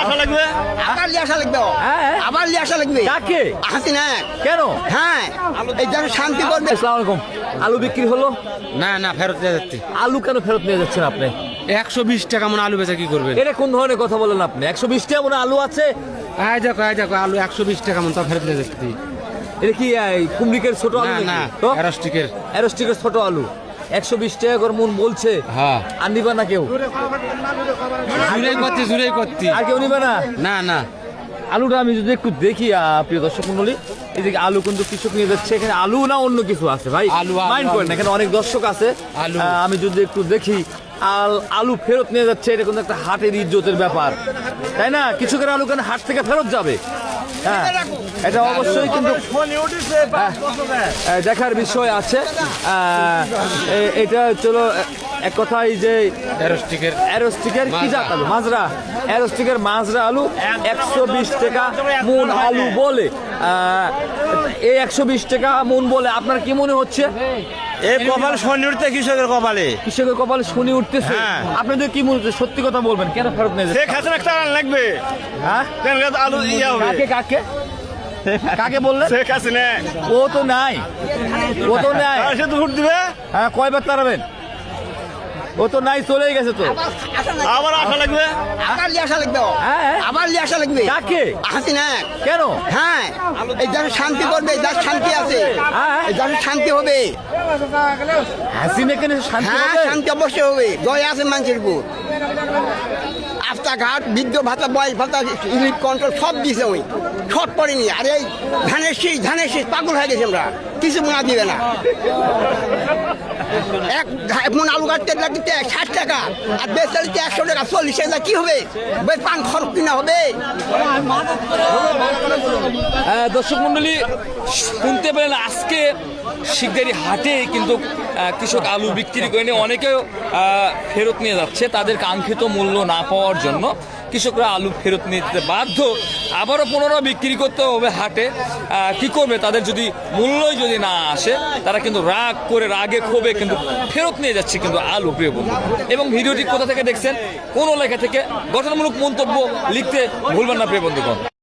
আসা লাগবে, আবার নিয়ে আসা লাগবে, আবার নিয়ে আসা লাগবে। কাকে? হাসিনা। কেন? হ্যাঁ, এই যেন শান্তি করবে। আসসালামু আলাইকুম। আলু বিক্রি হলো? না না ফেরত দিয়ে যাচ্ছি। আলু কেন ফেরত নিয়ে যাচ্ছেন আপনি? 120 টাকা মন আলু বেচা কি করবেন? এটা কোন ধরনের কথা বলেন আপনি? 120 টাকা মনে আলু আছে? দেখো আলু 120 টাকা মন, তো ফেরত দিয়ে যাচ্ছি। এটা কি কুমড়িকের ছোট আলু না নাকি? না তো অ্যারোস্টিকের। অ্যারোস্টিকের ছোট আলু 120 টাকা করে মন বলছে। হ্যাঁ আর নিবা না কেউ? জুড়াই করছি। আর কেউ নিবে না? না না আলুটা আমি যদি একটু দেখি প্রিয় দর্শক মন্ডলী, এদিকে আলু কিন্তু কৃষক নিয়ে যাচ্ছে। এখানে আলু না অন্য কিছু আছে ভাই? আলু, মাইন্ড করেন না, এখানে অনেক দর্শক আছে। আলু। আমি যদি একটু দেখি আলু ফেরত নিয়ে যাচ্ছে, এটা কিন্তু একটা হাটের ইজ্জতের ব্যাপার, তাই না? কৃষকের আলু কেন হাট থেকে ফেরত যাবে? হ্যাঁ, এটা অবশ্যই কিন্তু দেখার বিষয় আছে। এটা চলো এক কথায় যে অ্যারোস্টিকের কি জাত আলু? মাজরা। অ্যারোস্টিকের মাজরা আলু 120 টাকা মন আলু বলে। এই 120 টাকা মন বলে আপনার কি মনে হচ্ছে? এই কপাল শনি উঠতে কৃষকের কপালে, কৃষকের কপালে শনি উঠতেছে। হ্যাঁ। আপনাদের কি মনে হচ্ছে? সত্যি কথা বলবেন, কেন ফেরত নিয়ে যাচ্ছে? খাসেন একটা লাগবে। হ্যাঁ, আলু ইয়া হবে। কাকে কাকে বললেন? শেখ হাসিনা ও তো নাই, ও তো নাই। সে তো ভোট দিবে। হ্যাঁ, কয়বার তাড়াবেন? ও তো নাই, চলেই গেছে তো। আবার আসা লাগবে। আবার নিয়ে আসা লাগবে, হ্যাঁ। আবার নিয়ে আসা লাগবে। কাকে? হাসিনা। কেন? হ্যাঁ, এই যেন শান্তি করবে, যার শান্তি আছে, হ্যাঁ। এই যেন শান্তি হবে। হাসিনা কেন শান্তি হ্যাঁ, হবে? শান্তি অবশ্যই হবে। দয়া আছে মানুষের উপর। রাস্তাঘাট, বৃদ্ধ ভাতা, বয়স ভাতা, ইলিপ কন্ট্রোল সব দিছে ওই, শর্ট পড়েনি। আর এই ধানের শীষ পাগল হয়ে গেছে আমরা, কিছু মনে দিবে না। এক মন আলু কাটতে লাগতে 60 টাকা, আর বেচালিতে 100 টাকা, 40 টাকা, কি হবে? পান খরচ কিনা হবে। দর্শক মন্ডলী, শুনতে পেলেন আজকে শিকদারি হাটে কিন্তু কৃষক আলু বিক্রি করে নিয়ে অনেকেও ফেরত নিয়ে যাচ্ছে তাদের কাঙ্ক্ষিত মূল্য না পাওয়ার জন্য। কৃষকরা আলু ফেরত নিতে বাধ্য, আবারও পুনরায় বিক্রি করতে হবে হাটে। কি করবে? তাদের যদি মূল্যই যদি না আসে, তারা কিন্তু রাগে ক্ষোভে কিন্তু ফেরত নিয়ে যাচ্ছে কিন্তু আলু, প্রিয় বন্ধু। এবং ভিডিওটি কোথা থেকে দেখছেন, কোন লেখা থেকে, গঠনমূলক মন্তব্য লিখতে ভুলবেন না প্রিয় বন্ধুগণ।